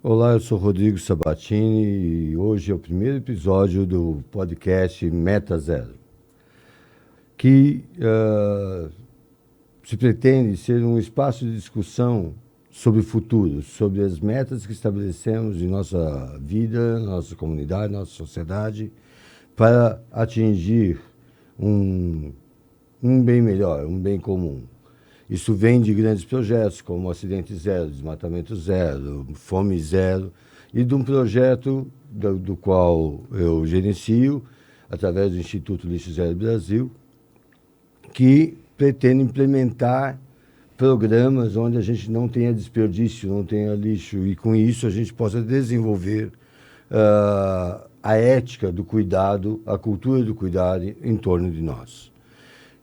Olá, eu sou Rodrigo Sabatini e hoje é o primeiro episódio do podcast Meta Zero, que se pretende ser um espaço de discussão sobre o futuro, sobre as metas que estabelecemos em nossa vida, nossa comunidade, nossa sociedade, para atingir um bem melhor, um bem comum. Isso vem de grandes projetos como Acidente Zero, Desmatamento Zero, Fome Zero, e de um projeto do qual eu gerencio, através do Instituto Lixo Zero Brasil, que pretende implementar programas onde a gente não tenha desperdício, não tenha lixo, e com isso a gente possa desenvolver a ética do cuidado, a cultura do cuidado em torno de nós.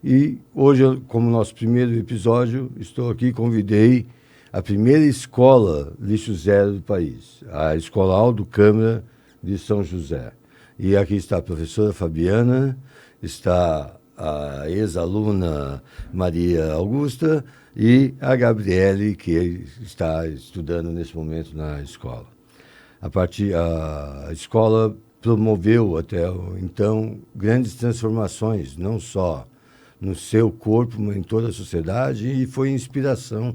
E hoje, como nosso primeiro episódio, estou aqui, convidei a primeira escola lixo zero do país, a Escola Aldo Câmara de São José. E aqui está a professora Fabiana, está a ex-aluna Maria Augusta e a Gabriele, que está estudando nesse momento na escola. A escola promoveu até então grandes transformações, não só no seu corpo, mas em toda a sociedade, e foi inspiração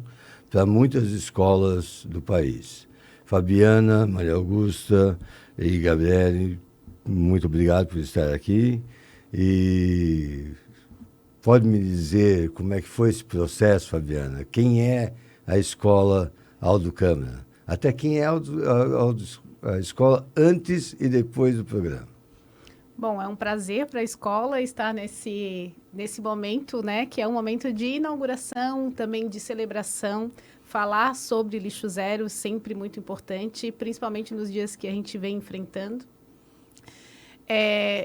para muitas escolas do país. Fabiana, Maria Augusta e Gabriele, muito obrigado por estar aqui. E pode me dizer como é que foi esse processo, Fabiana? Quem é a Escola Aldo Câmara? Até quem é a escola antes e depois do programa? Bom, é um prazer para a escola estar nesse momento, né, que é um momento de inauguração, também de celebração. Falar sobre lixo zero sempre muito importante, principalmente nos dias que a gente vem enfrentando.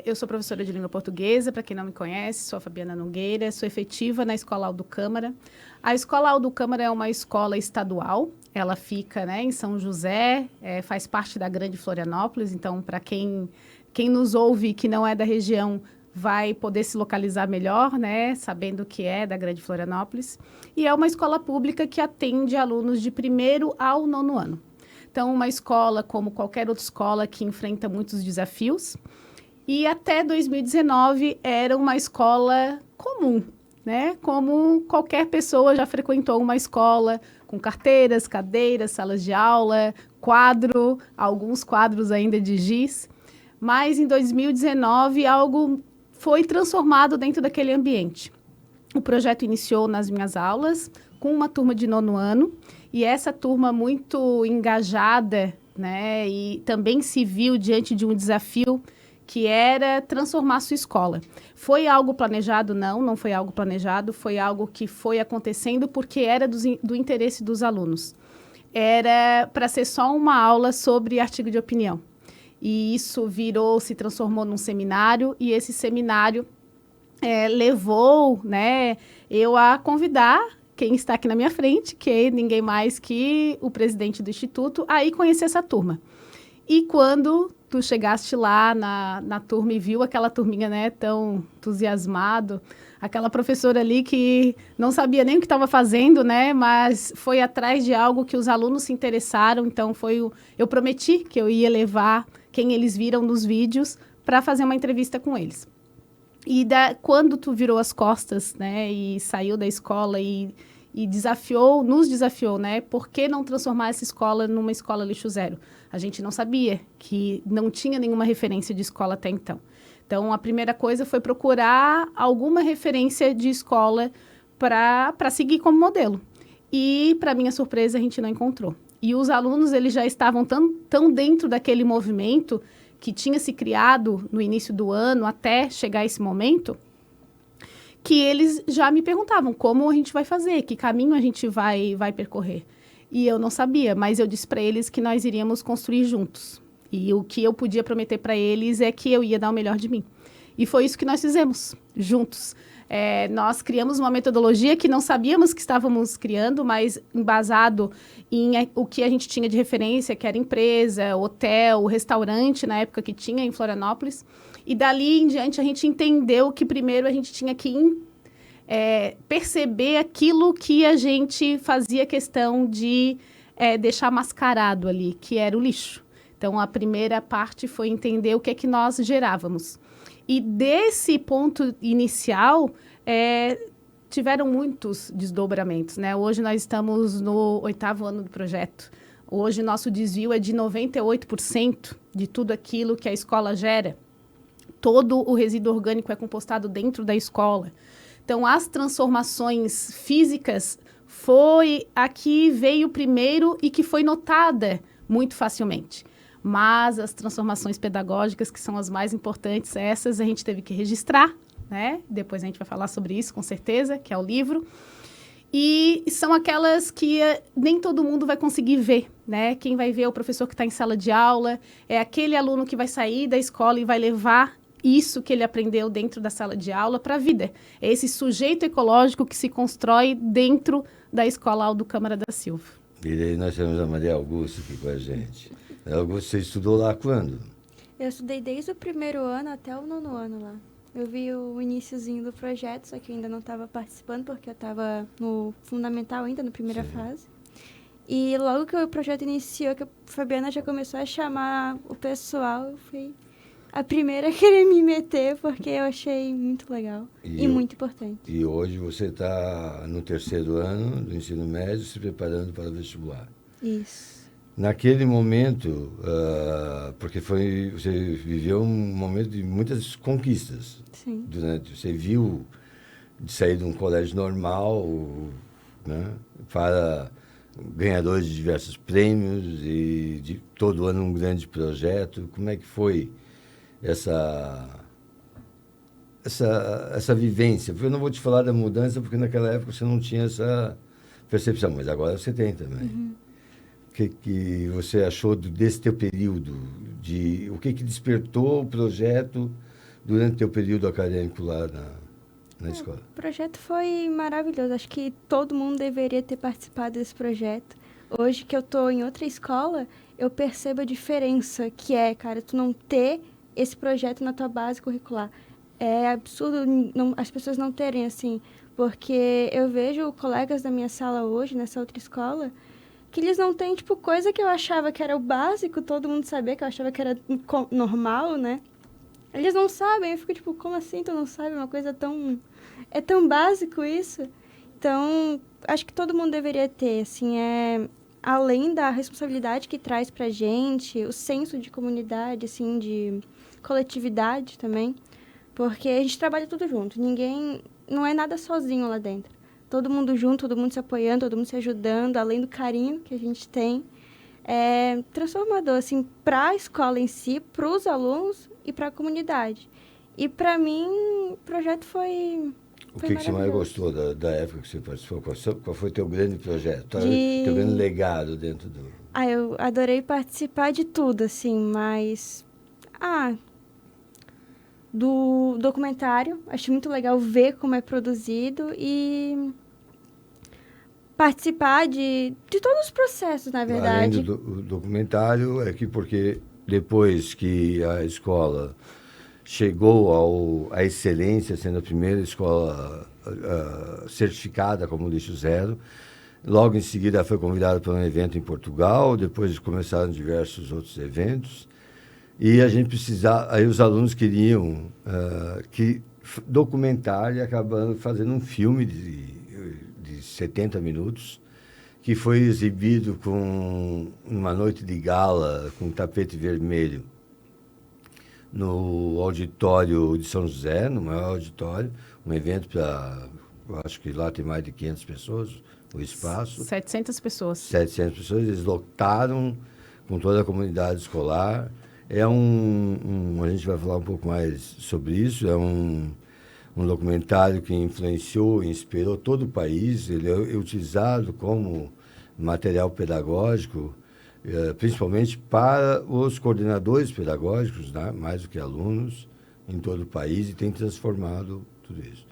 Eu sou professora de língua portuguesa, para quem não me conhece, sou a Fabiana Nogueira, sou efetiva na Escola Aldo Câmara. A Escola Aldo Câmara é uma escola estadual, ela fica, né, em São José, faz parte da Grande Florianópolis, então, para quem nos ouve que não é da região vai poder se localizar melhor, né, sabendo que é da Grande Florianópolis. E é uma escola pública que atende alunos de 1º ao 9º ano. Então, uma escola como qualquer outra escola que enfrenta muitos desafios. E até 2019 era uma escola comum, né? Como qualquer pessoa já frequentou uma escola com carteiras, cadeiras, salas de aula, quadro, alguns quadros ainda de giz. Mas em 2019 algo foi transformado dentro daquele ambiente. O projeto iniciou nas minhas aulas com uma turma de 9º ano e essa turma muito engajada, né, e também se viu diante de um desafio que era transformar sua escola. Foi algo planejado? Não foi algo planejado, foi algo que foi acontecendo porque era do interesse dos alunos. Era para ser só uma aula sobre artigo de opinião. E isso se transformou num seminário, e esse seminário levou, né, eu a convidar quem está aqui na minha frente, que é ninguém mais que o presidente do Instituto, a ir conhecer essa turma. E quando tu chegaste lá na turma e viu aquela turminha, né, tão entusiasmado, aquela professora ali que não sabia nem o que estava fazendo, né, mas foi atrás de algo que os alunos se interessaram, então eu prometi que eu ia levar quem eles viram nos vídeos para fazer uma entrevista com eles. E quando tu virou as costas, né, e saiu da escola e nos desafiou, né, por que não transformar essa escola numa escola lixo zero? A gente não sabia, que não tinha nenhuma referência de escola até então. Então, a primeira coisa foi procurar alguma referência de escola para seguir como modelo. E, para minha surpresa, a gente não encontrou. E os alunos, eles já estavam tão dentro daquele movimento que tinha se criado no início do ano até chegar esse momento, que eles já me perguntavam como a gente vai fazer, que caminho a gente vai percorrer. E eu não sabia, mas eu disse para eles que nós iríamos construir juntos. E o que eu podia prometer para eles é que eu ia dar o melhor de mim. E foi isso que nós fizemos, juntos. Nós criamos uma metodologia que não sabíamos que estávamos criando, mas embasado em o que a gente tinha de referência, que era empresa, hotel, restaurante, na época que tinha em Florianópolis. E dali em diante a gente entendeu que primeiro a gente tinha que perceber aquilo que a gente fazia questão de deixar mascarado ali, que era o lixo. Então, a primeira parte foi entender o que é que nós gerávamos. E desse ponto inicial, tiveram muitos desdobramentos, né? Hoje nós estamos no 8º ano do projeto. Hoje nosso desvio é de 98% de tudo aquilo que a escola gera. Todo o resíduo orgânico é compostado dentro da escola. Então, as transformações físicas foi a que veio primeiro e que foi notada muito facilmente. Mas as transformações pedagógicas, que são as mais importantes, essas a gente teve que registrar, né? Depois a gente vai falar sobre isso, com certeza, que é o livro. E são aquelas que nem todo mundo vai conseguir ver, né? Quem vai ver é o professor que está em sala de aula, é aquele aluno que vai sair da escola e vai levar isso que ele aprendeu dentro da sala de aula para a vida. É esse sujeito ecológico que se constrói dentro da Escola Aldo Câmara da Silva. E aí nós temos a Maria Augusta aqui com a gente. Augusta, você estudou lá quando? Eu estudei desde o 1º ano até o 9º ano lá. Eu vi o iniciozinho do projeto, só que eu ainda não estava participando, porque eu estava no fundamental ainda, na primeira fase. E logo que o projeto iniciou, que a Fabiana já começou a chamar o pessoal, eu fui a primeira a querer me meter, porque eu achei muito legal e muito importante. E hoje você está no 3º ano do ensino médio, se preparando para o vestibular. Isso. Naquele momento, porque você viveu um momento de muitas conquistas. Sim. Você viu de sair de um colégio normal, né, para ganhadores de diversos prêmios e de todo ano um grande projeto. Como é que foi essa vivência? Porque eu não vou te falar da mudança, porque naquela época você não tinha essa percepção, mas agora você tem também. Uhum. O que você achou desse teu período? O que despertou o projeto durante o teu período acadêmico lá na escola? O projeto foi maravilhoso. Acho que todo mundo deveria ter participado desse projeto. Hoje que eu estou em outra escola, eu percebo a diferença que é, cara, tu não ter esse projeto na tua base curricular. É absurdo as pessoas não terem, assim, porque eu vejo colegas da minha sala hoje, nessa outra escola, que eles não têm, tipo, coisa que eu achava que era o básico, todo mundo sabia, que eu achava que era normal, né? Eles não sabem, eu fico tipo, como assim tu não sabe uma coisa tão... É tão básico isso? Então, acho que todo mundo deveria ter, assim, além da responsabilidade que traz pra gente, o senso de comunidade, assim, de coletividade também, porque a gente trabalha tudo junto, ninguém... Não é nada sozinho lá dentro. Todo mundo junto, todo mundo se apoiando, todo mundo se ajudando, além do carinho que a gente tem. É transformador, assim, para a escola em si, para os alunos e para a comunidade. E, para mim, o projeto foi O que você mais gostou da época que você participou? Qual foi o teu grande projeto? Teu grande legado dentro do... Eu adorei participar de tudo, assim, mas... do documentário. Acho muito legal ver como é produzido e participar de todos os processos, na verdade. Além do documentário, porque depois que a escola chegou à excelência, sendo a primeira escola certificada como lixo zero, logo em seguida foi convidada para um evento em Portugal, depois começaram diversos outros eventos. E a gente precisava, aí os alunos queriam documentar e acabaram fazendo um filme de 70 minutos, que foi exibido com uma noite de gala, com um tapete vermelho, no auditório de São José, no maior auditório, um evento para, acho que lá tem mais de 500 pessoas, o espaço. 700 pessoas. 700 pessoas, eles lotaram com toda a comunidade escolar. A gente vai falar um pouco mais sobre isso, é um documentário que influenciou e inspirou todo o país. Ele é utilizado como material pedagógico, principalmente para os coordenadores pedagógicos, né, mais do que alunos, em todo o país, e tem transformado tudo isso.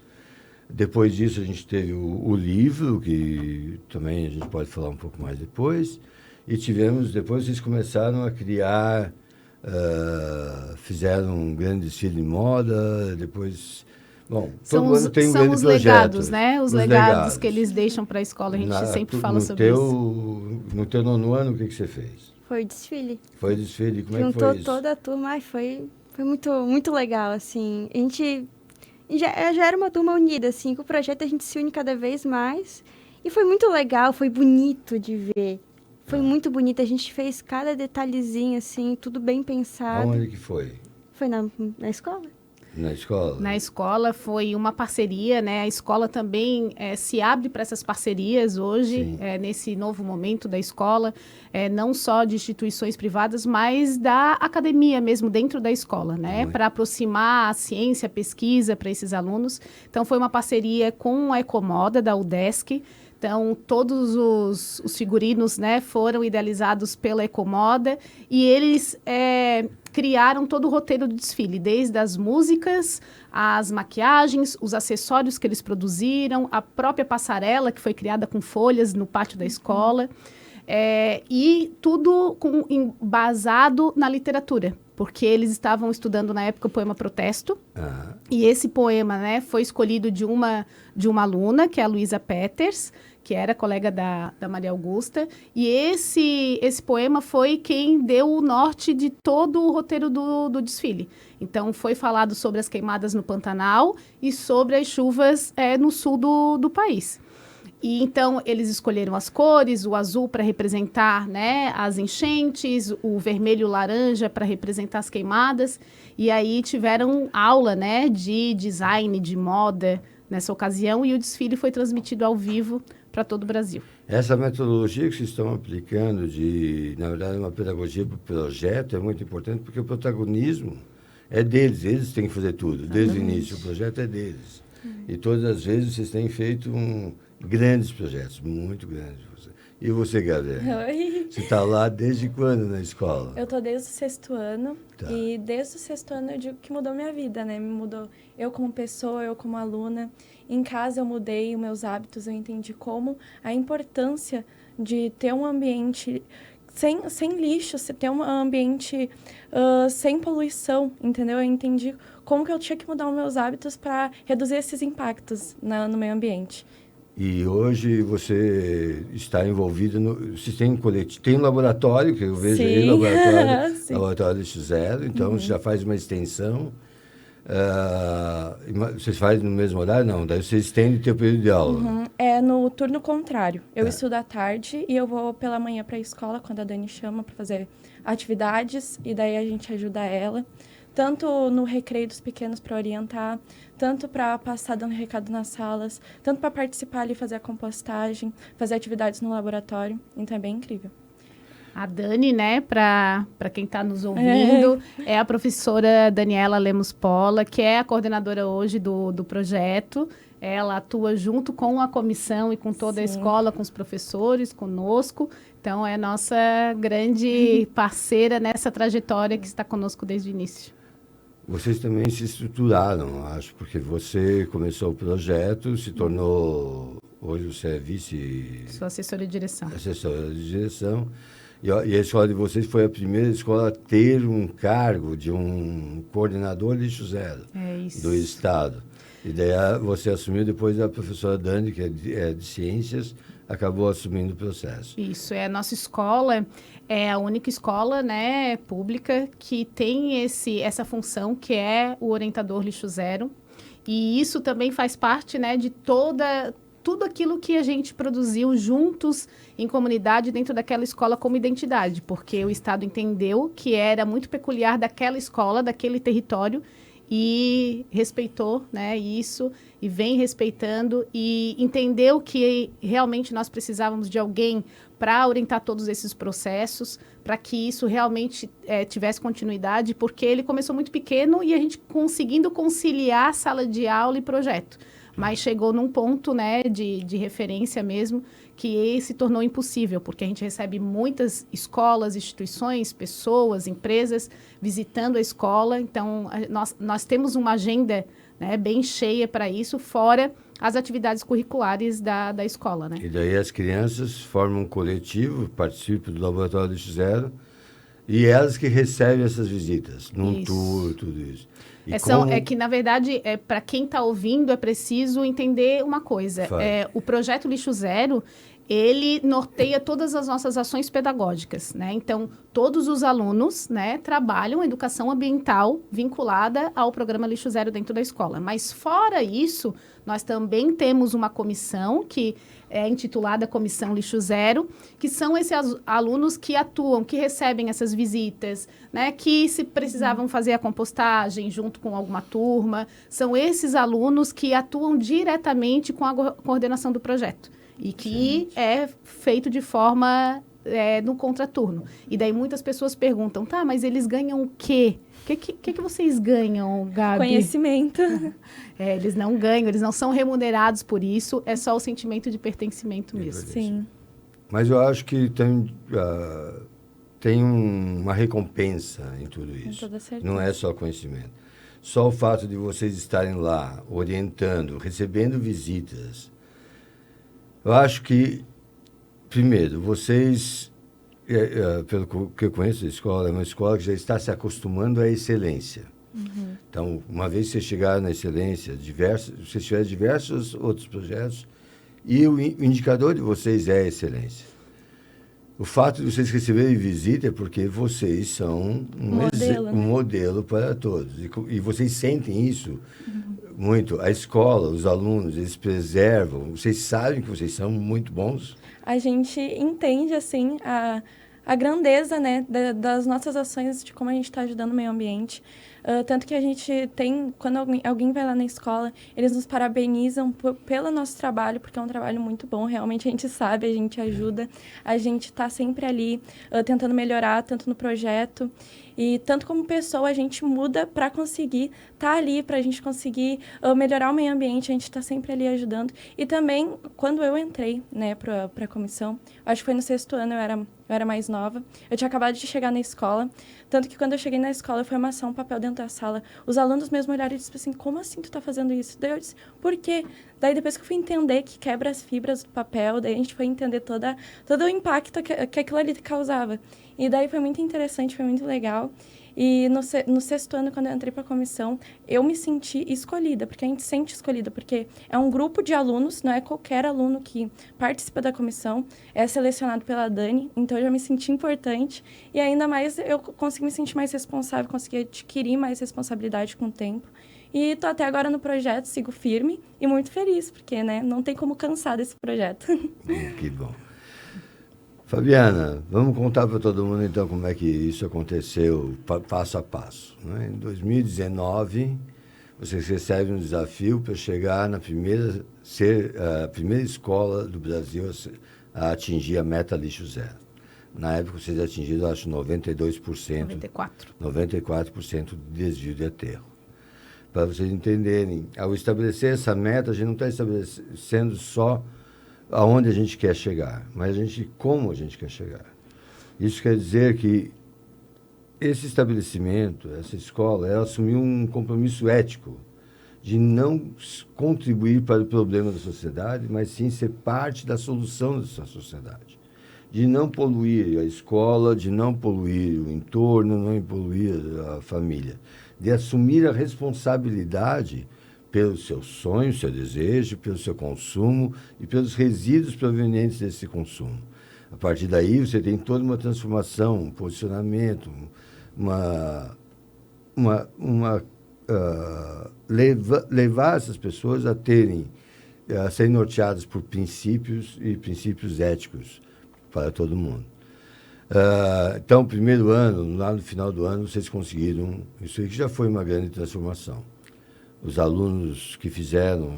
Depois disso, a gente teve o livro, que também a gente pode falar um pouco mais depois, e depois eles começaram a criar... fizeram um grande desfile de moda, depois Bom, São todo ano tem um são grande os projeto. legados, né? Os legados que eles deixam para a escola. A gente sempre fala sobre isso. No teu nono ano, o que você fez? Foi o desfile. Foi desfile, como é que Juntou foi isso? toda a turma, foi muito, muito legal, assim. A gente já era uma turma unida, assim, com o projeto a gente se une cada vez mais. E foi muito legal, foi bonito de ver. Foi muito bonito, a gente fez cada detalhezinho, assim, tudo bem pensado. Aonde que foi? Foi na escola? Na escola? Na escola foi uma parceria, né? A escola também se abre para essas parcerias hoje, nesse novo momento da escola, não só de instituições privadas, mas da academia mesmo, dentro da escola, né? Para aproximar a ciência, a pesquisa para esses alunos. Então, foi uma parceria com a Ecomoda, da UDESC. Então, todos os figurinos, né, foram idealizados pela Ecomoda e eles criaram todo o roteiro do desfile, desde as músicas, as maquiagens, os acessórios que eles produziram, a própria passarela que foi criada com folhas no pátio da escola, e tudo embasado na literatura, porque eles estavam estudando na época o poema Protesto, e esse poema, né, foi escolhido de uma aluna, que é a Luísa Peters, que era colega da Maria Augusta, e esse poema foi quem deu o norte de todo o roteiro do desfile. Então, foi falado sobre as queimadas no Pantanal e sobre as chuvas no sul do país. E então eles escolheram as cores, o azul para representar, né, as enchentes, o vermelho e o laranja para representar as queimadas. E aí tiveram aula, né, de design, de moda nessa ocasião, e o desfile foi transmitido ao vivo para todo o Brasil. Essa metodologia que vocês estão aplicando na verdade, uma pedagogia para o projeto é muito importante, porque o protagonismo é deles, eles têm que fazer tudo. Desde o início, o projeto é deles. E todas as vezes vocês têm feito grandes projetos, muito grandes. E você, Gabriel? Oi. Você está lá desde quando na escola? Eu tô desde o 6º ano. Tá. E desde o 6º ano eu digo que mudou minha vida, né? Me mudou eu como pessoa, eu como aluna. Em casa eu mudei os meus hábitos, eu entendi a importância de ter um ambiente sem lixo, ter um ambiente sem poluição, entendeu? Eu entendi como que eu tinha que mudar os meus hábitos para reduzir esses impactos no meio ambiente. E hoje você está envolvido vocês têm tem um laboratório, que eu vejo aí, laboratório X0, então você já faz uma extensão. Vocês fazem no mesmo horário? Não, daí você estende o teu período de aula. É no turno contrário. Eu estudo à tarde e eu vou pela manhã para a escola, quando a Dani chama para fazer atividades, e daí a gente ajuda ela. Tanto no recreio dos pequenos para orientar, tanto para passar dando recado nas salas, tanto para participar ali, fazer a compostagem, fazer atividades no laboratório. Então é bem incrível. A Dani, né, para quem está nos ouvindo, é a professora Daniela Lemos Pola, que é a coordenadora hoje do projeto. Ela atua junto com a comissão e com toda a escola, com os professores, conosco. Então, é nossa grande parceira nessa trajetória que está conosco desde o início. Vocês também se estruturaram, acho, porque você começou o projeto, se tornou... Hoje você é Sou assessora de direção. Assessora de direção. E a escola de vocês foi a primeira escola a ter um cargo de um coordenador lixo zero do Estado. E daí você assumiu depois a professora Dani, que é de ciências, acabou assumindo o processo. Isso, a nossa escola é a única escola, né, pública que tem essa função, que é o orientador lixo zero. E isso também faz parte, né, de tudo aquilo que a gente produziu juntos em comunidade dentro daquela escola como identidade, porque o Estado entendeu que era muito peculiar daquela escola, daquele território, e respeitou, né, isso, e vem respeitando, e entendeu que realmente nós precisávamos de alguém para orientar todos esses processos, para que isso realmente tivesse continuidade, porque ele começou muito pequeno e a gente conseguindo conciliar sala de aula e projeto. Mas chegou num ponto, né, de referência mesmo, que se tornou impossível, porque a gente recebe muitas escolas, instituições, pessoas, empresas visitando a escola. Então, nós temos uma agenda, né, bem cheia para isso, fora as atividades curriculares da escola, né? E daí as crianças formam um coletivo, participam do Laboratório Lixo Zero, E elas que recebem essas visitas, num Isso. tour, tudo isso. E É que, na verdade, para quem está ouvindo, é preciso entender uma coisa. Fale. O projeto Lixo Zero, ele norteia todas as nossas ações pedagógicas, né? Então, todos os alunos, né, trabalham educação ambiental vinculada ao programa Lixo Zero dentro da escola. Mas, fora isso, nós também temos uma comissão que é intitulada Comissão Lixo Zero, que são esses alunos que atuam, que recebem essas visitas, né, que se precisavam fazer a compostagem junto com alguma turma. São esses alunos que atuam diretamente com a coordenação do projeto. E que é feito de forma no contraturno. E daí muitas pessoas perguntam, tá, mas eles ganham o quê? O que vocês ganham, Gabi? Conhecimento. Eles não ganham, eles não são remunerados por isso, é só o sentimento de pertencimento mesmo. Sim. Mas eu acho que tem uma recompensa em tudo Com isso. toda certeza. Não é só conhecimento. Só o fato de vocês estarem lá, orientando, recebendo visitas. Eu acho que, primeiro, vocês, pelo que eu conheço da escola, é uma escola que já está se acostumando à excelência. Uhum. Então, uma vez que vocês chegaram na excelência, vocês tiveram diversos outros projetos, e o indicador de vocês é a excelência. O fato de vocês receberem visita é porque vocês são um modelo para todos. E vocês sentem isso muito. A escola, os alunos, eles preservam. Vocês sabem que vocês são muito bons. A gente entende, assim, a grandeza, né, das nossas ações, de como a gente está ajudando o meio ambiente. Tanto que a gente tem, quando alguém vai lá na escola, eles nos parabenizam pelo nosso trabalho, porque é um trabalho muito bom, realmente a gente sabe, a gente ajuda, a gente está sempre ali tentando melhorar, tanto no projeto, e tanto como pessoa a gente muda para conseguir estar ali, para a gente conseguir melhorar o meio ambiente, a gente está sempre ali ajudando. E também, quando eu entrei, né, para a comissão, acho que foi no 6º ano, eu era mais nova, eu tinha acabado de chegar na escola, tanto que quando eu cheguei na escola, foi uma ação, um papel dentro da sala. Os alunos mesmo olharam e disseram assim, como assim tu tá fazendo isso? Daí eu disse, por quê? Daí depois que eu fui entender que quebra as fibras do papel, daí a gente foi entender todo o impacto que aquilo ali causava. E daí foi muito interessante, foi muito legal. E no 6º ano, quando eu entrei para a comissão, eu me senti escolhida, porque a gente se sente escolhida, porque é um grupo de alunos, não é qualquer aluno que participa da comissão, é selecionado pela Dani, então eu já me senti importante, e ainda mais eu consegui me sentir mais responsável, consegui adquirir mais responsabilidade com o tempo. E estou até agora no projeto, sigo firme e muito feliz, porque né, não tem como cansar desse projeto. Que bom. Fabiana, vamos contar para todo mundo, então, como é que isso aconteceu passo a passo. Né? Em 2019, vocês recebem um desafio para chegar ser a primeira escola do Brasil a atingir a meta Lixo Zero. Na época, vocês atingiram, acho, 92%. 94% de desvio de aterro. Para vocês entenderem, ao estabelecer essa meta, a gente não está estabelecendo só aonde a gente quer chegar, mas como a gente quer chegar. Isso quer dizer que esse estabelecimento, essa escola, ela assumiu um compromisso ético de não contribuir para o problema da sociedade, mas sim ser parte da solução dessa sociedade. De não poluir a escola, de não poluir o entorno, não poluir a família. De assumir a responsabilidade pelos seus sonhos, seu desejo, pelo seu consumo e pelos resíduos provenientes desse consumo. A partir daí, você tem toda uma transformação, um posicionamento, levar essas pessoas a serem norteadas por princípios e princípios éticos para todo mundo. Então, primeiro ano, lá no final do ano, vocês conseguiram isso aí, que já foi uma grande transformação. Os alunos que fizeram,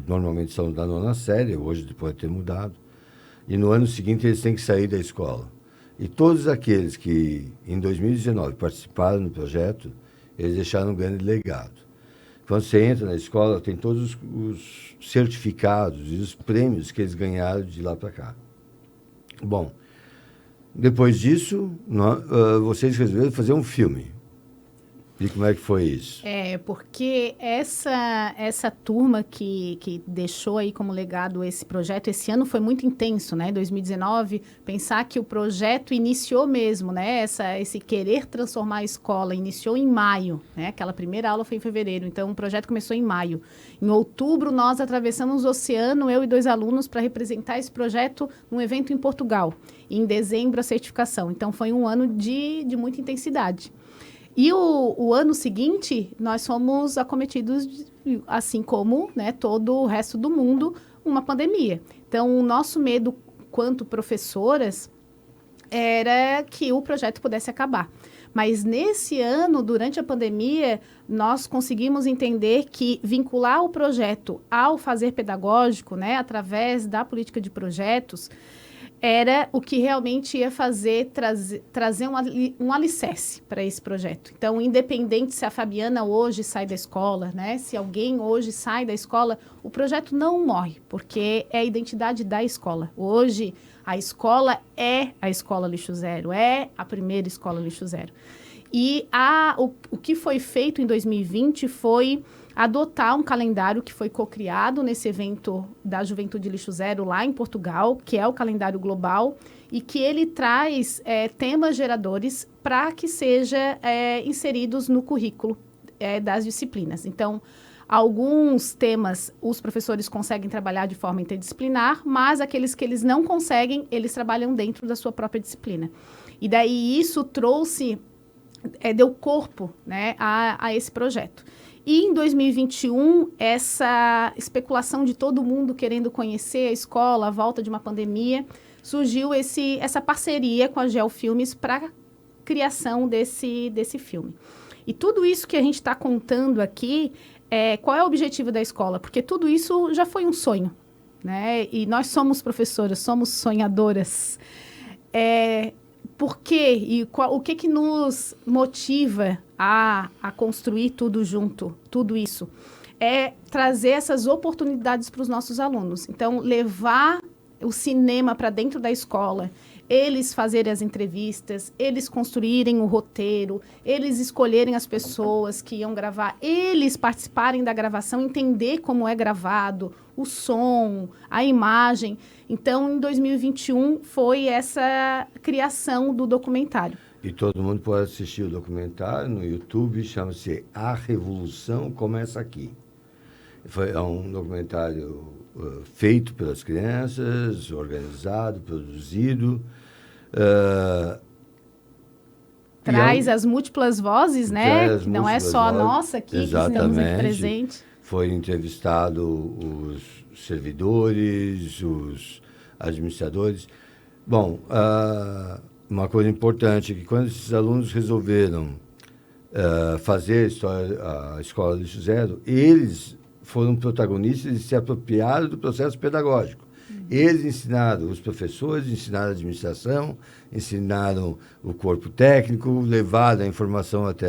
normalmente são da 9ª série, hoje depois de ter mudado, e no ano seguinte eles têm que sair da escola. E todos aqueles que, em 2019, participaram do projeto, eles deixaram um grande legado. Quando você entra na escola, tem todos os certificados e os prêmios que eles ganharam de lá para cá. Bom, depois disso, vocês resolveram fazer um filme. E como é que foi isso? Porque essa turma que deixou aí como legado esse projeto, esse ano foi muito intenso, né? 2019, pensar que o projeto iniciou mesmo, né? Esse querer transformar a escola iniciou em maio, né? Aquela primeira aula foi em fevereiro, então o projeto começou em maio. Em outubro, nós atravessamos o oceano, eu e 2 alunos, para representar esse projeto num evento em Portugal. E em dezembro, a certificação. Então, foi um ano de muita intensidade. E o ano seguinte, nós fomos acometidos, assim como, né, todo o resto do mundo, uma pandemia. Então, o nosso medo, quanto professoras, era que o projeto pudesse acabar. Mas nesse ano, durante a pandemia, nós conseguimos entender que vincular o projeto ao fazer pedagógico, né, através da política de projetos, era o que realmente ia trazer um alicerce para esse projeto. Então, independente se a Fabiana hoje sai da escola, né? Se alguém hoje sai da escola, o projeto não morre, porque é a identidade da escola. Hoje, a escola é a Escola Lixo Zero, é a primeira Escola Lixo Zero. E o que foi feito em 2020 foi adotar um calendário que foi co-criado nesse evento da Juventude Lixo Zero lá em Portugal, que é o calendário global, e que ele traz temas geradores para que sejam inseridos no currículo das disciplinas. Então, alguns temas os professores conseguem trabalhar de forma interdisciplinar, mas aqueles que eles não conseguem, eles trabalham dentro da sua própria disciplina. E daí isso trouxe, deu corpo, né, a esse projeto. E em 2021, essa especulação de todo mundo querendo conhecer a escola, a volta de uma pandemia, surgiu essa parceria com a Geofilmes para a criação desse filme. E tudo isso que a gente está contando aqui, qual é o objetivo da escola? Porque tudo isso já foi um sonho, né? E nós somos professoras, somos sonhadoras. Por quê? E o que nos motiva a construir tudo junto, tudo isso? É trazer essas oportunidades para os nossos alunos. Então, levar o cinema para dentro da escola, eles fazerem as entrevistas, eles construírem o roteiro, eles escolherem as pessoas que iam gravar, eles participarem da gravação, entender como é gravado, o som, a imagem. Então, em 2021, foi essa criação do documentário. E todo mundo pode assistir o documentário no YouTube, chama-se A Revolução Começa Aqui. É um documentário feito pelas crianças, organizado, produzido. Traz as múltiplas vozes, né? Não é só a nossa aqui, exatamente, que estamos aqui presentes. Foi entrevistado os servidores, os administradores. Bom, uma coisa importante é que quando esses alunos resolveram fazer a Escola Lixo Zero, eles foram protagonistas e se apropriaram do processo pedagógico. Eles ensinaram, os professores ensinaram a administração, ensinaram o corpo técnico, levaram a informação até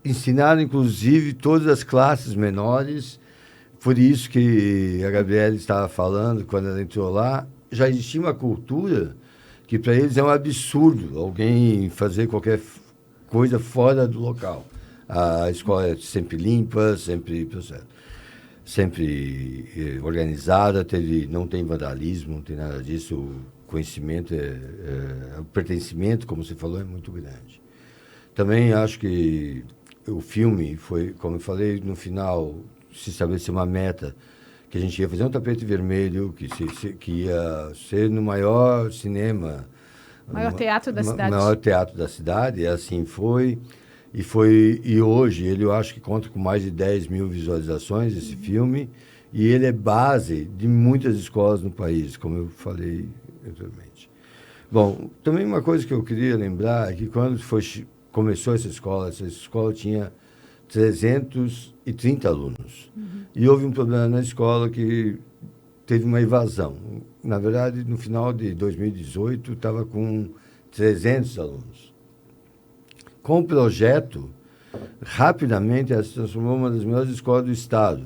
ensinaram, inclusive, todas as classes menores. Por isso que a Gabriela estava falando, quando ela entrou lá, já existia uma cultura que para eles é um absurdo alguém fazer qualquer coisa fora do local. A escola é sempre limpa, sempre organizada, não tem vandalismo, não tem nada disso. O conhecimento, o pertencimento, como você falou, é muito grande. Também acho que o filme foi, como eu falei, no final se estabeleceu uma meta que a gente ia fazer um tapete vermelho, que ia ser no maior cinema, maior teatro da cidade. Maior teatro da cidade, e assim foi. E hoje ele, eu acho que conta com mais de 10 mil visualizações, esse filme, e ele é base de muitas escolas no país, como eu falei anteriormente. Bom, também uma coisa que eu queria lembrar é que quando começou essa escola tinha 330 alunos. E houve um problema na escola que teve uma evasão. Na verdade, no final de 2018, estava com 300 alunos. Com o projeto, rapidamente ela se transformou em uma das melhores escolas do estado.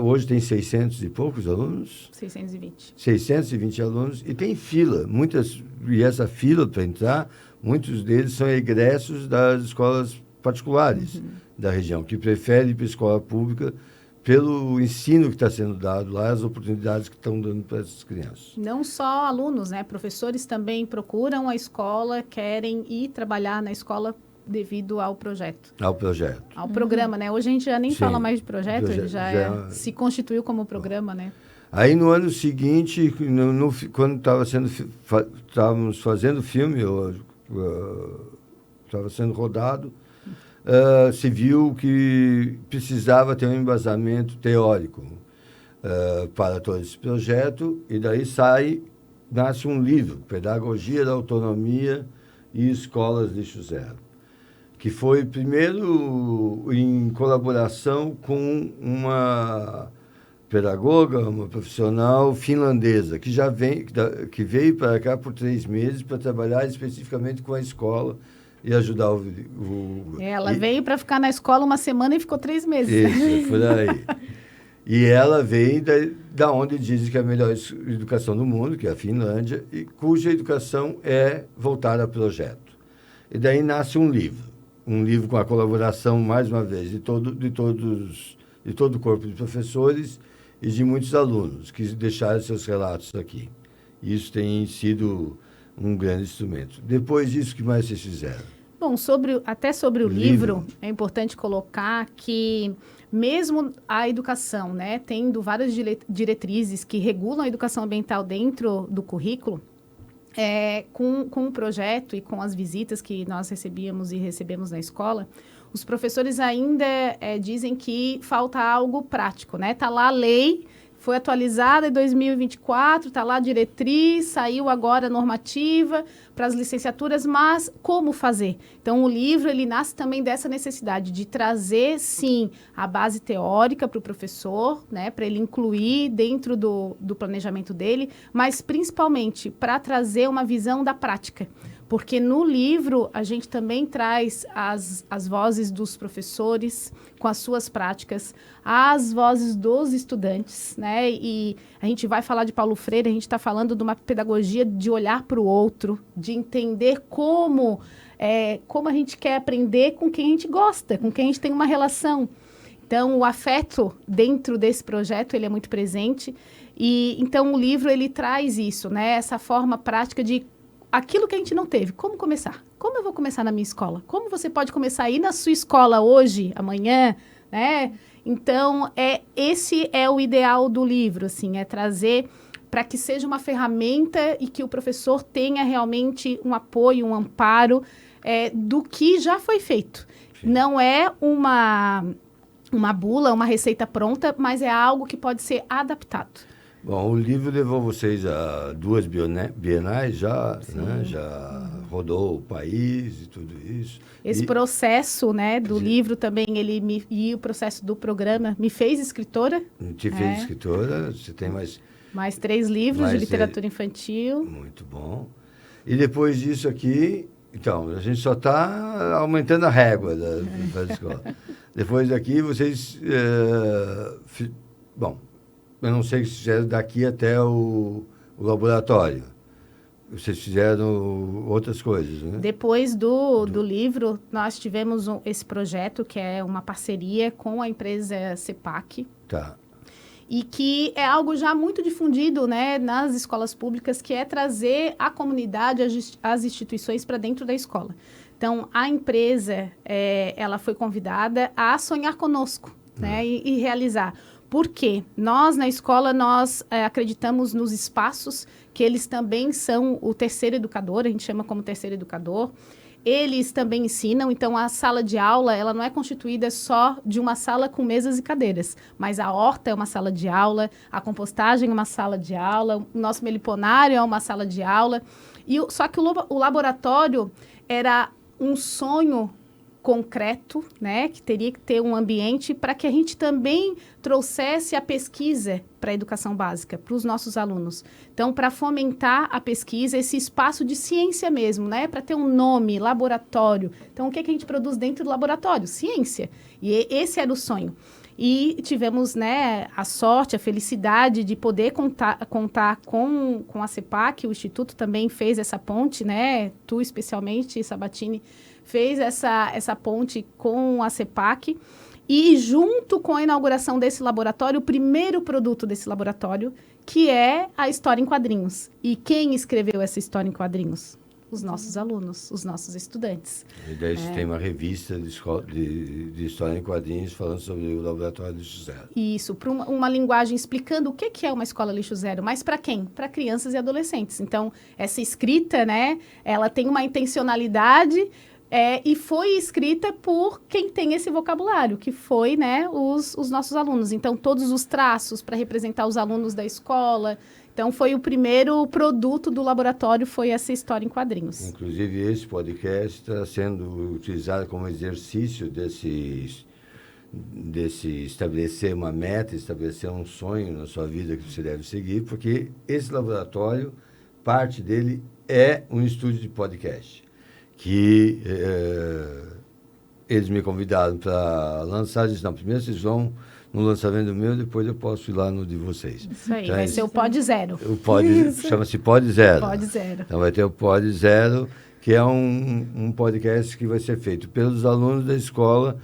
Hoje tem 600 e poucos alunos? 620. 620 alunos, e tem fila. E essa fila para entrar, muitos deles são egressos das escolas particulares da região, que preferem ir para a escola pública pelo ensino que está sendo dado lá, as oportunidades que estão dando para essas crianças. Não só alunos, né? Professores também procuram a escola, querem ir trabalhar na escola devido ao projeto. Ao projeto. Ao programa, né? Hoje a gente já nem Sim, fala mais de projeto, ele já se constituiu como programa, né? Aí no ano seguinte, quando estávamos fazendo o filme, estava sendo rodado, se viu que precisava ter um embasamento teórico para todo esse projeto, e daí nasce um livro, Pedagogia da Autonomia e Escolas Lixo Zero, que foi primeiro em colaboração com uma pedagoga, uma profissional finlandesa, que veio para cá por 3 meses para trabalhar especificamente com a escola e ajudar Ela veio para ficar na escola uma semana e ficou 3 meses. Isso, por aí. E ela veio da onde dizem que é a melhor educação do mundo, que é a Finlândia, e cuja educação é voltada a projeto. E daí nasce um livro com a colaboração, mais uma vez, de todo o corpo de professores e de muitos alunos que deixaram seus relatos aqui. Isso tem sido um grande instrumento. Depois disso, o que mais vocês fizeram? Bom, até sobre o livro, é importante colocar que mesmo a educação, né, tendo várias diretrizes que regulam a educação ambiental dentro do currículo, com o projeto e com as visitas que nós recebíamos e recebemos na escola, os professores ainda dizem que falta algo prático, né? Está lá a lei, foi atualizada em 2024, está lá a diretriz, saiu agora a normativa para as licenciaturas, mas como fazer? Então, o livro, ele nasce também dessa necessidade de trazer, sim, a base teórica para o professor, né, para ele incluir dentro do planejamento dele, mas principalmente para trazer uma visão da prática. Porque no livro a gente também traz as vozes dos professores com as suas práticas, as vozes dos estudantes, né? E a gente vai falar de Paulo Freire, a gente está falando de uma pedagogia de olhar para o outro, de entender como a gente quer aprender com quem a gente gosta, com quem a gente tem uma relação. Então, o afeto dentro desse projeto, ele é muito presente. E então o livro, ele traz isso, né? Essa forma prática de aquilo que a gente não teve, como começar? Como eu vou começar na minha escola? Como você pode começar aí na sua escola hoje, amanhã, né? Então, esse é o ideal do livro, assim, é trazer para que seja uma ferramenta e que o professor tenha realmente um apoio, um amparo do que já foi feito. Sim. Não é uma bula, uma receita pronta, mas é algo que pode ser adaptado. Bom, o livro levou vocês a 2 bienais já, né? Já rodou o país e tudo isso. Esse processo, né, do livro também, e o processo do programa me fez escritora. Te fez escritora, você tem mais 3 livros de literatura infantil. Muito bom. E depois disso aqui, então, a gente só está aumentando a régua da escola. Depois daqui, vocês... bom... Eu não sei se fizeram daqui até o laboratório. Vocês fizeram outras coisas, né? Depois do livro, nós tivemos esse projeto, que é uma parceria com a empresa CEPAC. Tá. E que é algo já muito difundido, né, nas escolas públicas, que é trazer a comunidade, as instituições para dentro da escola. Então, a empresa, ela foi convidada a sonhar conosco, né, e realizar. Por quê? Nós, na escola, acreditamos nos espaços, que eles também são o terceiro educador, a gente chama como terceiro educador. Eles também ensinam, então a sala de aula, ela não é constituída só de uma sala com mesas e cadeiras, mas a horta é uma sala de aula, a compostagem é uma sala de aula, o nosso meliponário é uma sala de aula. Só que o laboratório era um sonho concreto, né, que teria que ter um ambiente para que a gente também trouxesse a pesquisa para a educação básica, para os nossos alunos. Então, para fomentar a pesquisa, esse espaço de ciência mesmo, né, para ter um nome, laboratório. Então, o que a gente produz dentro do laboratório? Ciência. E esse era o sonho. E tivemos, né, a sorte, a felicidade de poder contar com a CEPAC. O Instituto também fez essa ponte, né? Tu, especialmente, Sabatini, fez essa ponte com a CEPAC. E junto com a inauguração desse laboratório, o primeiro produto desse laboratório, que é a história em quadrinhos. E quem escreveu essa história em quadrinhos? Os nossos alunos, os nossos estudantes. E daí tem uma revista de história em quadrinhos falando sobre o Laboratório Lixo Zero. Isso, para uma linguagem explicando o que é uma escola Lixo Zero, mas para quem? Para crianças e adolescentes. Então, essa escrita, né, ela tem uma intencionalidade e foi escrita por quem tem esse vocabulário, que foi, né, os nossos alunos. Então, todos os traços para representar os alunos da escola. Então, foi o primeiro produto do laboratório, foi essa história em quadrinhos. Inclusive, esse podcast está sendo utilizado como exercício desse estabelecer uma meta, estabelecer um sonho na sua vida que você deve seguir, porque esse laboratório, parte dele é um estúdio de podcast, que eles me convidaram para lançar. Eles não, primeiro vocês vão no lançamento meu, depois eu posso ir lá no de vocês. Isso aí, então, vai ser o Pod Zero. Chama-se Pod Zero. Pod Zero. Então vai ter o Pod Zero, que é um podcast que vai ser feito pelos alunos da escola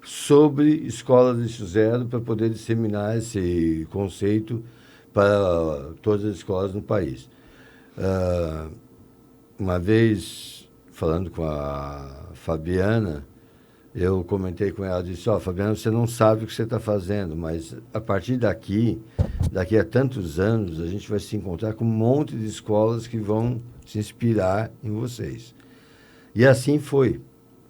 sobre escola de Lixo Zero, para poder disseminar esse conceito para todas as escolas no país. Uma vez, falando com a Fabiana, eu comentei com ela, disse, Fabiana, você não sabe o que você está fazendo, mas a partir daqui a tantos anos, a gente vai se encontrar com um monte de escolas que vão se inspirar em vocês. E assim foi,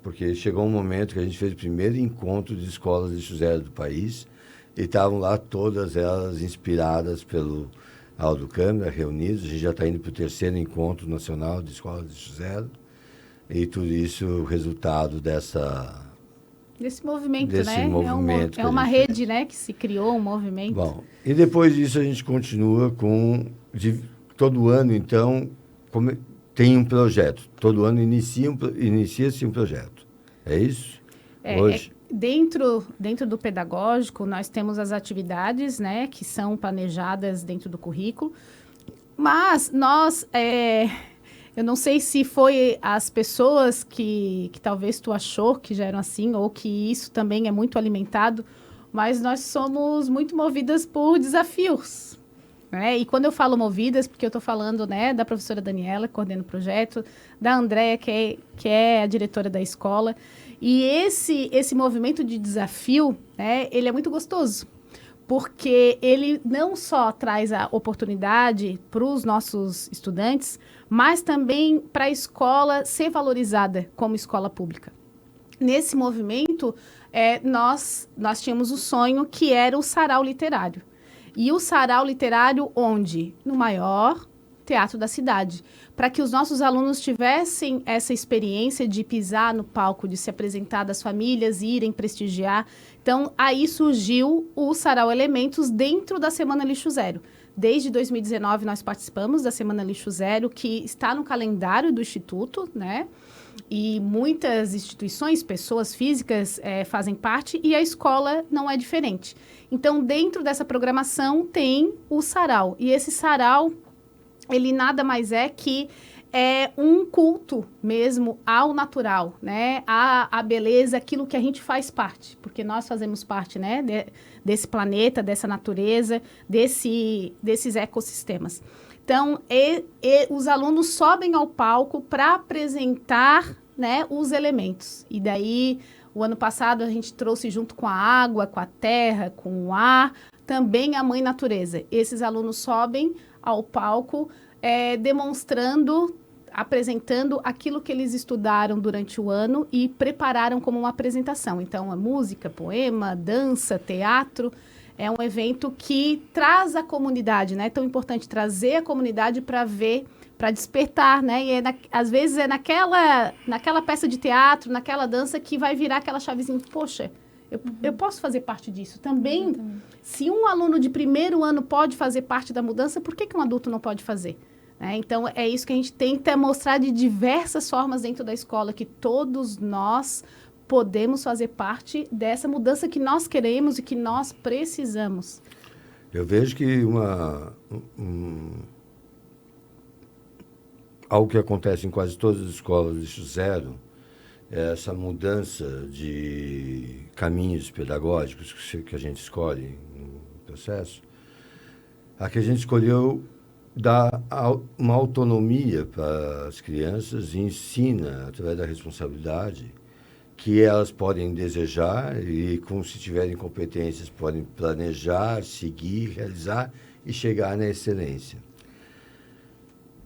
porque chegou um momento que a gente fez o primeiro encontro de escolas de Lixo Zero do país, e estavam lá todas elas inspiradas pelo Aldo Câmara, reunidos. A gente já está indo para o 3º encontro nacional de escolas de Lixo Zero, e tudo isso resultado desse movimento, né? Movimento é uma rede, né, que se criou, um movimento. Bom, e depois disso a gente continua todo ano, então, tem um projeto. Todo ano inicia-se um projeto. É isso? Hoje? Dentro do pedagógico, nós temos as atividades, né, que são planejadas dentro do currículo, mas nós... Eu não sei se foi as pessoas que talvez tu achou que já eram assim, ou que isso também é muito alimentado, mas nós somos muito movidas por desafios, né? E quando eu falo movidas, porque eu estou falando, né, da professora Daniela, que coordena o projeto, da Andréia, que é a diretora da escola, e esse movimento de desafio, né, ele é muito gostoso, porque ele não só traz a oportunidade para os nossos estudantes, mas também para a escola ser valorizada como escola pública. Nesse movimento, nós tínhamos o sonho que era o sarau literário. E o sarau literário onde? No maior teatro da cidade, para que os nossos alunos tivessem essa experiência de pisar no palco, de se apresentar, das famílias irem prestigiar. Então, aí surgiu o Sarau Elementos dentro da Semana Lixo Zero. Desde 2019, nós participamos da Semana Lixo Zero, que está no calendário do Instituto, né? E muitas instituições, pessoas físicas fazem parte, e a escola não é diferente. Então, dentro dessa programação tem o sarau. E esse sarau, ele nada mais é que um culto mesmo ao natural, né? A beleza, aquilo que a gente faz parte, porque nós fazemos parte, né, desse planeta, dessa natureza, desses ecossistemas. Então, os alunos sobem ao palco para apresentar, né, os elementos. E daí, o ano passado, a gente trouxe junto com a água, com a terra, com o ar, também a mãe natureza. Esses alunos sobem ao palco demonstrando, apresentando aquilo que eles estudaram durante o ano e prepararam como uma apresentação. Então, a música, poema, dança, teatro, é um evento que traz a comunidade, né? É tão importante trazer a comunidade para ver, para despertar, né? E às vezes é naquela peça de teatro, naquela dança que vai virar aquela chavezinha, poxa, eu posso fazer parte disso. Também, se um aluno de primeiro ano pode fazer parte da mudança, por que um adulto não pode fazer? Então, é isso que a gente tenta mostrar de diversas formas dentro da escola, que todos nós podemos fazer parte dessa mudança que nós queremos e que nós precisamos. Eu vejo que algo que acontece em quase todas as escolas de lixo zero é essa mudança de caminhos pedagógicos que a gente escolhe no processo. A que a gente escolheu dá uma autonomia para as crianças e ensina, através da responsabilidade, que elas podem desejar e, como se tiverem competências, podem planejar, seguir, realizar e chegar na excelência.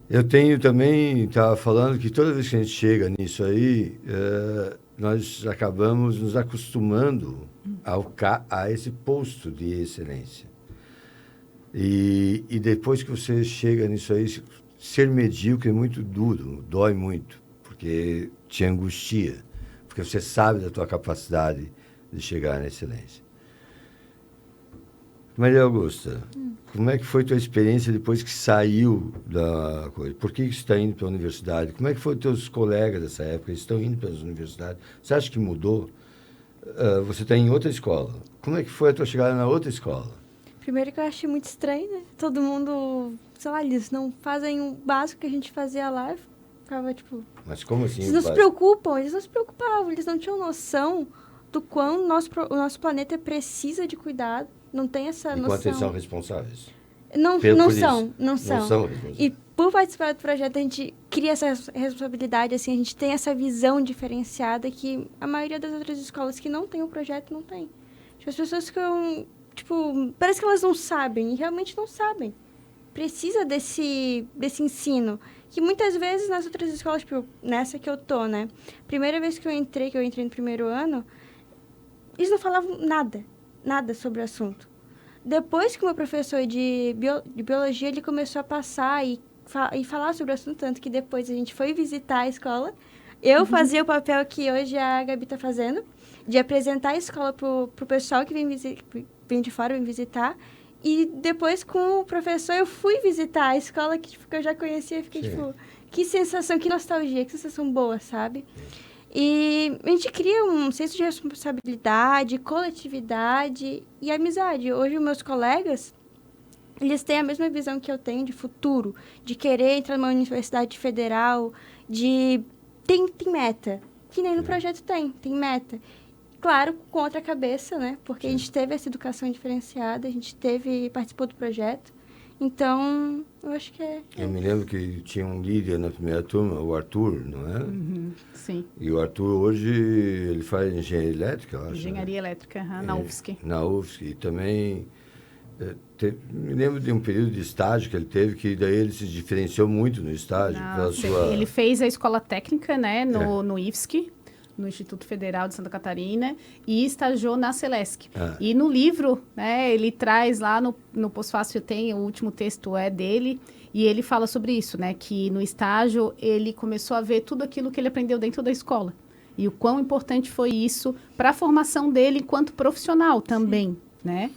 Eu tenho também, estava falando que toda vez que a gente chega nisso aí, nós acabamos nos acostumando a esse posto de excelência. E depois que você chega nisso aí, ser medíocre é muito duro, dói muito, porque te angustia, porque você sabe da tua capacidade de chegar na excelência. Maria Augusta, como é que foi a tua experiência depois que saiu da coisa? Por que você está indo para a universidade? Como é que foram os teus colegas dessa época? Eles estão indo para as universidades? Você acha que mudou? Você está em outra escola. Como é que foi a tua chegada na outra escola? Primeiro que eu achei muito estranho, né? Todo mundo, sei lá, eles não fazem o básico que a gente fazia lá. Eu ficava, tipo... Mas como assim? Eles não se preocupam, eles não se preocupavam, eles não tinham noção do quão o nosso planeta precisa de cuidado. Não tem essa noção. Enquanto eles são responsáveis. Não são. Não são responsáveis. E por participar do projeto, a gente cria essa responsabilidade, assim, a gente tem essa visão diferenciada que a maioria das outras escolas que não tem o projeto não tem. Tipo, as pessoas ficam, tipo, parece que elas não sabem, e realmente não sabem. Precisa desse ensino. Que muitas vezes nas outras escolas, tipo, nessa que eu tô, né? Primeira vez que eu entrei no primeiro ano, eles não falavam nada sobre o assunto. Depois que o meu professor de biologia, ele começou a passar e falar sobre o assunto, tanto que depois a gente foi visitar a escola. Eu fazia o papel que hoje a Gabi está fazendo, de apresentar a escola pro pessoal que vem de fora, vem visitar. E depois, com o professor, eu fui visitar a escola que eu já conhecia. Fiquei, tipo, que sensação, que nostalgia, que sensação boa, sabe? E a gente cria um senso de responsabilidade, coletividade e amizade. Hoje, os meus colegas, eles têm a mesma visão que eu tenho de futuro, de querer entrar numa universidade federal, tem meta, que nem no projeto tem meta. Claro, com outra cabeça, né? Porque a gente teve essa educação diferenciada, a gente participou do projeto. Então, eu acho que Eu me lembro que tinha um líder na primeira turma, o Arthur, não é? Sim. E o Arthur hoje, ele faz engenharia elétrica, eu acho. Engenharia elétrica, na UFSC. Na UFSC. E também, me lembro de um período de estágio que ele teve, que daí ele se diferenciou muito no estágio. Ele fez a escola técnica, né, no IFSC, no Instituto Federal de Santa Catarina, e estagiou na Celesc. E no livro, né, ele traz lá no pós-fácil, o último texto dele, e ele fala sobre isso, né, que no estágio ele começou a ver tudo aquilo que ele aprendeu dentro da escola. E o quão importante foi isso para a formação dele enquanto profissional também, né?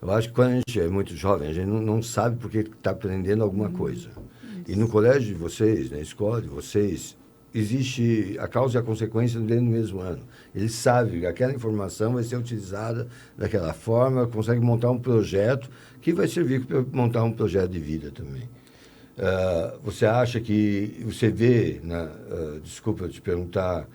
Eu acho que quando a gente é muito jovem, a gente não sabe porque está aprendendo alguma coisa. E no colégio de vocês, na escola de vocês, existe a causa e a consequência dentro do mesmo ano. Eles sabem que aquela informação vai ser utilizada daquela forma, consegue montar um projeto que vai servir para montar um projeto de vida também. Você acha que você vê, desculpa te perguntar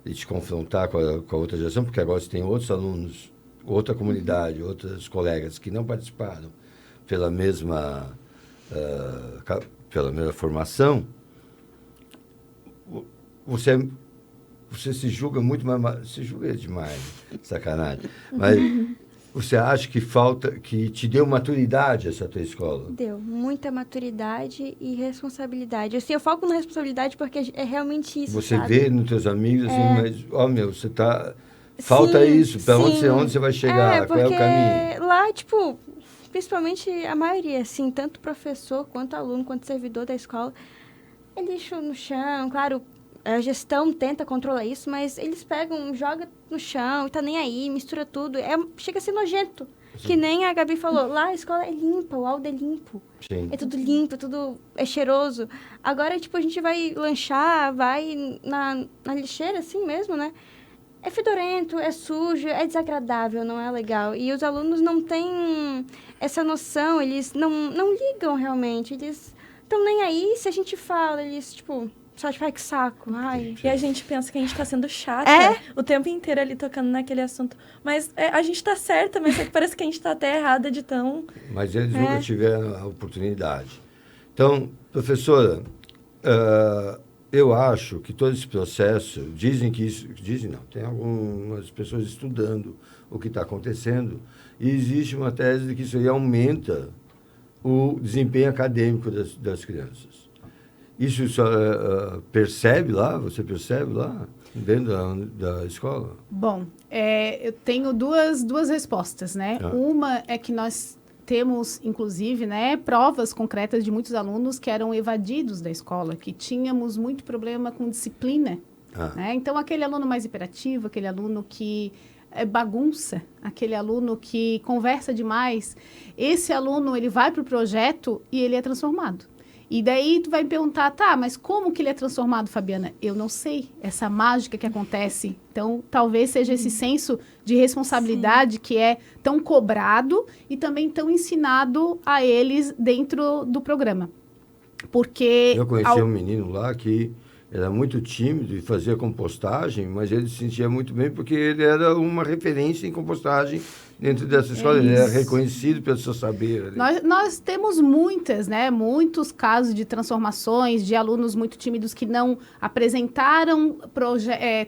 e te confrontar com a outra geração, porque agora você tem outros alunos, outra comunidade, outros colegas que não participaram pela mesma formação. Você se julga muito mais... Se julga demais, sacanagem. Mas você acha que te deu maturidade essa tua escola? Deu muita maturidade e responsabilidade. Assim, eu foco na responsabilidade porque é realmente isso, Você sabe? vê nos teus amigos assim, mas, você tá... Falta isso, para onde você vai chegar, qual é o caminho? Lá, tipo, principalmente a maioria, assim, tanto professor, quanto aluno, quanto servidor da escola, é lixo no chão, claro... A gestão tenta controlar isso, mas eles pegam, jogam no chão, e tá nem aí, mistura tudo. Chega a ser nojento. Sim. Que nem a Gabi falou, lá a escola é limpa, o aldo é limpo. Sim. É tudo limpo, tudo é cheiroso. Agora, tipo, a gente vai lanchar, vai na lixeira, assim mesmo, né? é fedorento, é sujo, é desagradável, não é legal. E os alunos não têm essa noção, eles não ligam realmente, eles estão nem aí se a gente fala, eles, tipo, só tipo, ai, que saco, ai. E a gente pensa que a gente tá sendo chata o tempo inteiro ali tocando naquele assunto. Mas a gente tá certa, mas é que parece que a gente tá até errada de tão... Mas eles nunca tiveram a oportunidade. Então, professora, eu acho que todo esse processo, dizem não, tem algumas pessoas estudando o que está acontecendo, e existe uma tese de que isso aí aumenta o desempenho acadêmico das crianças. Isso percebe lá? Você percebe lá, dentro da escola? Bom, eu tenho duas respostas, né? Uma é que nós temos, inclusive, né, provas concretas de muitos alunos que eram evadidos da escola, que tínhamos muito problema com disciplina. Né? Então, aquele aluno mais hiperativo, aquele aluno que bagunça, aquele aluno que conversa demais, esse aluno ele vai para o projeto e ele é transformado. E daí tu vai me perguntar, tá, mas como que ele é transformado, Fabiana? Eu não sei, essa mágica que acontece. Então, talvez seja esse senso de responsabilidade que é tão cobrado e também tão ensinado a eles dentro do programa. Porque... Eu conheci um menino lá que era muito tímido e fazia compostagem, mas ele se sentia muito bem porque ele era uma referência em compostagem dentro dessa escola. Ele era reconhecido pelo seu saber. Nós temos muitos casos de transformações de alunos muito tímidos que não apresentaram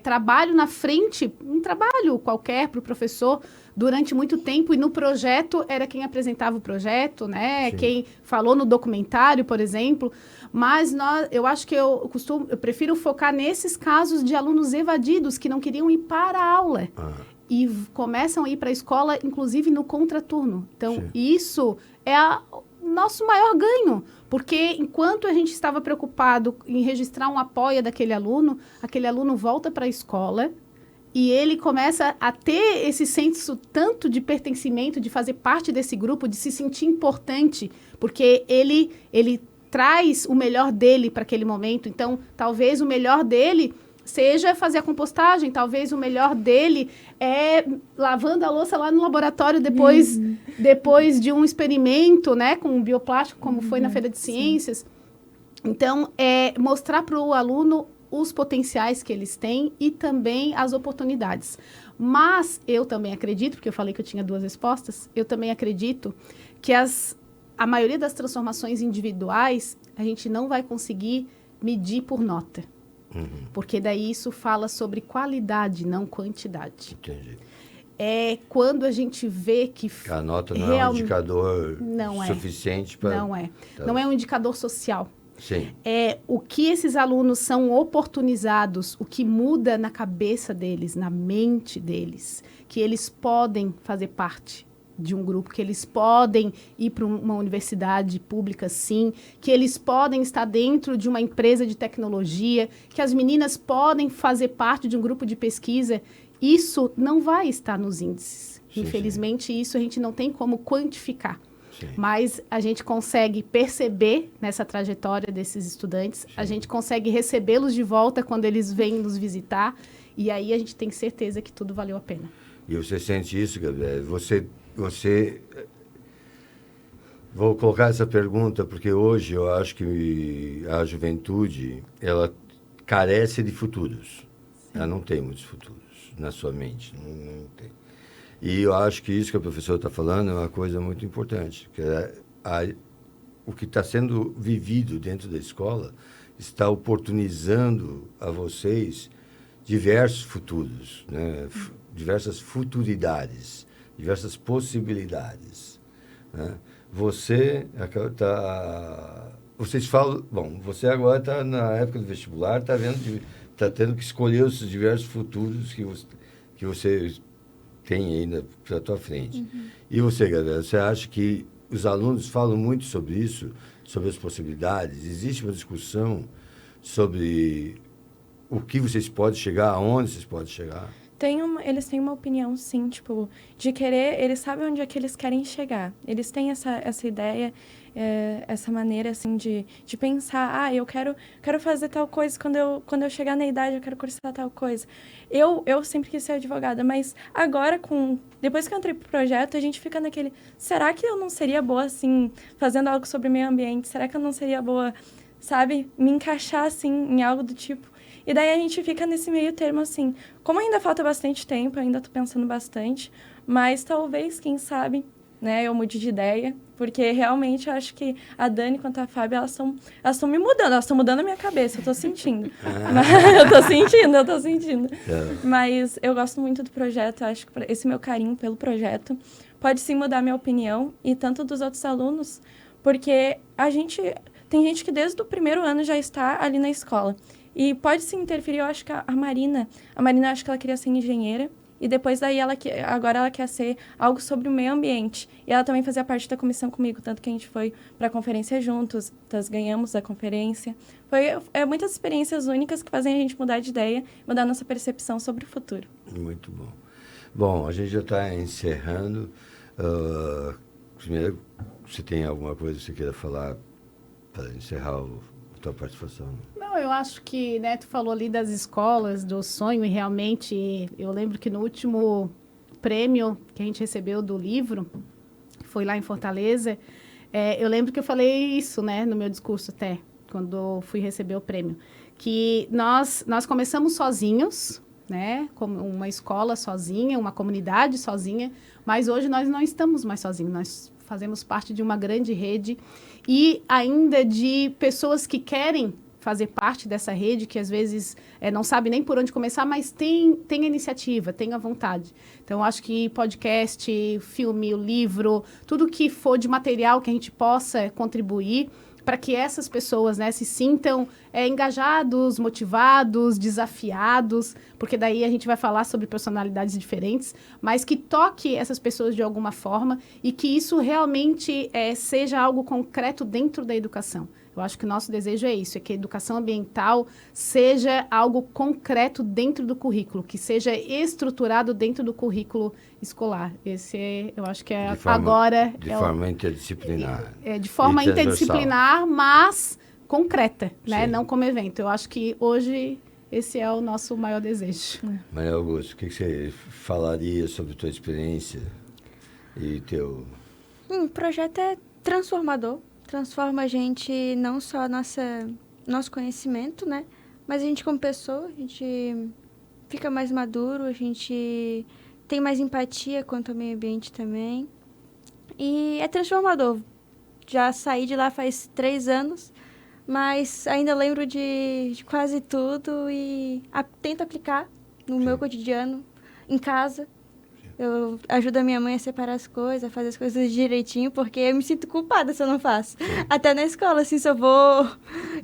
trabalho na frente, um trabalho qualquer para o professor durante muito tempo, e no projeto era quem apresentava o projeto, né? Quem falou no documentário, por exemplo. Mas eu acho que eu prefiro focar nesses casos de alunos evadidos que não queriam ir para a aula. E começam a ir para a escola, inclusive no contraturno. Então, isso é o nosso maior ganho, porque enquanto a gente estava preocupado em registrar um apoio daquele aluno, aquele aluno volta para a escola e ele começa a ter esse senso tanto de pertencimento, de fazer parte desse grupo, de se sentir importante, porque ele traz o melhor dele para aquele momento. Então, talvez o melhor dele seja fazer a compostagem, talvez o melhor dele é lavando a louça lá no laboratório depois de um experimento, né, com bioplástico, como foi na Feira de Ciências. Então, mostrar para o aluno os potenciais que eles têm e também as oportunidades. Mas eu também acredito, porque eu falei que eu tinha duas respostas, eu também acredito que a maioria das transformações individuais a gente não vai conseguir medir por nota. Porque daí isso fala sobre qualidade, não quantidade. Entendi. É quando a gente vê que... A nota não é um indicador suficiente para... Não é. Não é um indicador social. Sim. É o que esses alunos são oportunizados, o que muda na cabeça deles, na mente deles, que eles podem fazer parte de um grupo, que eles podem ir para uma universidade pública, sim, que eles podem estar dentro de uma empresa de tecnologia, que as meninas podem fazer parte de um grupo de pesquisa. Isso não vai estar nos índices. Sim, infelizmente, isso a gente não tem como quantificar. Sim. Mas a gente consegue perceber nessa trajetória desses estudantes, a gente consegue recebê-los de volta quando eles vêm nos visitar, e aí a gente tem certeza que tudo valeu a pena. E você sente isso, Gabriel? Vou colocar essa pergunta porque hoje eu acho que a juventude, ela carece de futuros. Ela não tem muitos futuros na sua mente, não tem. E eu acho que isso que a professora está falando é uma coisa muito importante, que o que está sendo vivido dentro da escola está oportunizando a vocês diversos futuros, né? Diversas futuridades, diversas possibilidades. Né? Vocês falam, bom, você agora está na época do vestibular, está tendo que escolher os diversos futuros que você tem ainda para a tua frente. E você, galera, você acha que os alunos falam muito sobre isso, sobre as possibilidades? Existe uma discussão sobre o que vocês podem chegar, aonde vocês podem chegar? Eles têm uma opinião, sim, tipo, de querer, eles sabem onde é que eles querem chegar. Eles têm essa ideia, essa maneira, assim, de pensar, eu quero fazer tal coisa, quando eu chegar na idade, eu quero cursar tal coisa. Eu sempre quis ser advogada, mas agora, depois que eu entrei pro projeto, a gente fica naquele, será que eu não seria boa, assim, fazendo algo sobre o meio ambiente? Será que eu não seria boa, sabe, me encaixar, assim, em algo do tipo? E daí a gente fica nesse meio termo, assim, como ainda falta bastante tempo, eu ainda tô pensando bastante, mas talvez, quem sabe, né, eu mude de ideia, porque realmente eu acho que a Dani quanto a Fábio, elas estão me mudando, elas estão mudando a minha cabeça, eu tô sentindo. eu tô sentindo. Mas eu gosto muito do projeto, eu acho que esse meu carinho pelo projeto pode sim mudar a minha opinião, e tanto dos outros alunos, porque tem gente que desde o primeiro ano já está ali na escola. E pode se interferir, eu acho que a Marina, acho que ela queria ser engenheira, e depois daí agora ela quer ser algo sobre o meio ambiente. E ela também fazia parte da comissão comigo, tanto que a gente foi para a conferência juntos, nós ganhamos a conferência. Muitas experiências únicas que fazem a gente mudar de ideia, mudar a nossa percepção sobre o futuro. Muito bom. Bom, a gente já está encerrando. Primeiro, se tem alguma coisa que você queira falar para encerrar a tua participação? Não, eu acho que, né, tu falou ali das escolas, do sonho, e realmente eu lembro que no último prêmio que a gente recebeu do livro, que foi lá em Fortaleza, eu lembro que eu falei isso, né, no meu discurso até, quando fui receber o prêmio, que nós começamos sozinhos, né, como uma escola sozinha, uma comunidade sozinha, mas hoje nós não estamos mais sozinhos, nós fazemos parte de uma grande rede e ainda de pessoas que querem fazer parte dessa rede, que às vezes não sabe nem por onde começar, mas tem a iniciativa, tem a vontade. Então, acho que podcast, filme, o livro, tudo que for de material que a gente possa contribuir para que essas pessoas, né, se sintam engajados, motivados, desafiados, porque daí a gente vai falar sobre personalidades diferentes, mas que toque essas pessoas de alguma forma e que isso realmente seja algo concreto dentro da educação. Eu acho que o nosso desejo é isso, é que a educação ambiental seja algo concreto dentro do currículo, que seja estruturado dentro do currículo escolar. Eu acho que agora... De forma interdisciplinar. De forma interdisciplinar, mas concreta, né? Sim. Não como evento. Eu acho que hoje esse é o nosso maior desejo. Maria Augusto, o que você falaria sobre a tua experiência e teu... O projeto é transformador. Transforma a gente, não só nosso conhecimento, né? Mas a gente como pessoa, a gente fica mais maduro, a gente tem mais empatia quanto ao meio ambiente também. E é transformador. Já saí de lá faz 3 anos, mas ainda lembro de quase tudo e tento aplicar no meu cotidiano, em casa. Eu ajudo a minha mãe a separar as coisas, a fazer as coisas direitinho, porque eu me sinto culpada se eu não faço. Até na escola, assim, se eu vou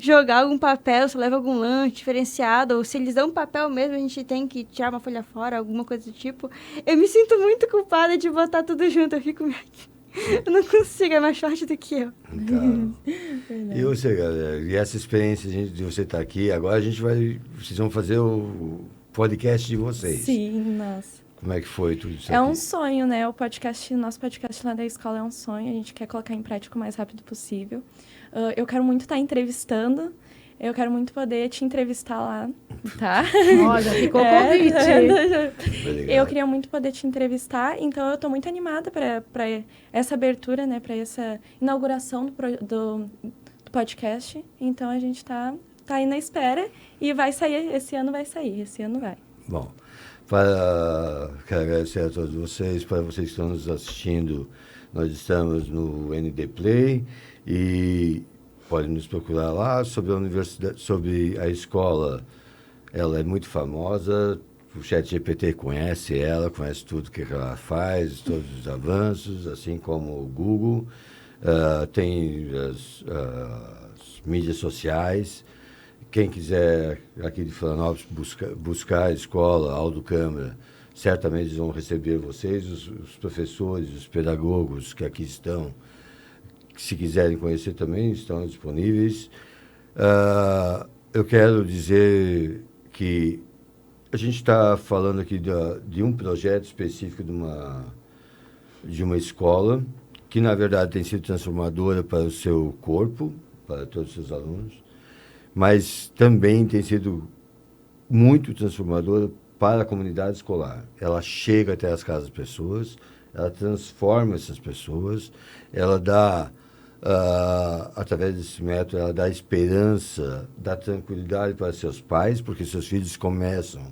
jogar algum papel, se eu levo algum lanche diferenciado, ou se eles dão um papel mesmo, a gente tem que tirar uma folha fora, alguma coisa do tipo. Eu me sinto muito culpada de botar tudo junto, eu fico... Eu não consigo, é mais forte do que eu. E você, galera? E essa experiência de você estar aqui, agora vocês vão fazer o podcast de vocês. Sim, nossa. Como é que foi tudo isso É aqui? um sonho, né? Nosso podcast lá da escola é um sonho. A gente quer colocar em prática o mais rápido possível. Eu quero muito estar entrevistando. Eu quero muito poder te entrevistar lá, tá? Ó, já ficou o convite. Eu queria muito poder te entrevistar. Então, eu estou muito animada para essa abertura, né? Para essa inauguração do podcast. Então, a gente tá aí na espera. E vai sair. Esse ano vai sair. Esse ano vai. Bom, quero agradecer a todos vocês, para vocês que estão nos assistindo, nós estamos no ND Play e podem nos procurar lá sobre a universidade, sobre a escola. Ela é muito famosa, o ChatGPT conhece ela, conhece tudo que ela faz, todos os avanços, assim como o Google. Tem as mídias sociais. Quem quiser aqui de Florianópolis buscar a escola Aldo Câmara, certamente eles vão receber vocês, os professores, os pedagogos que aqui estão. Se quiserem conhecer também, estão disponíveis. Eu quero dizer que a gente está falando aqui de um projeto específico de uma escola que, na verdade, tem sido transformadora para o seu corpo, para todos os seus alunos, mas também tem sido muito transformadora para a comunidade escolar. Ela chega até as casas das pessoas, ela transforma essas pessoas, ela dá, através desse método, ela dá esperança, dá tranquilidade para seus pais, porque seus filhos começam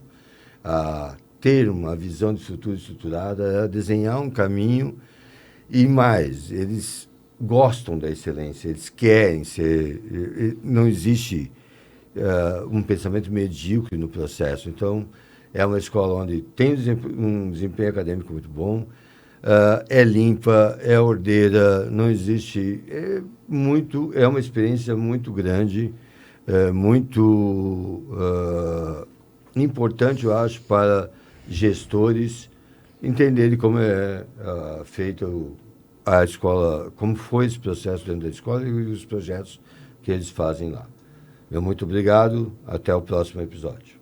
a ter uma visão de futuro estruturada, a desenhar um caminho e mais, eles gostam da excelência, eles querem ser, não existe um pensamento medíocre no processo. Então, é uma escola onde tem um desempenho acadêmico muito bom, é limpa, é ordeira, não existe... É uma experiência muito grande, muito importante, eu acho, para gestores entenderem como é feita a escola, como foi esse processo dentro da escola e os projetos que eles fazem lá. Muito obrigado, até o próximo episódio.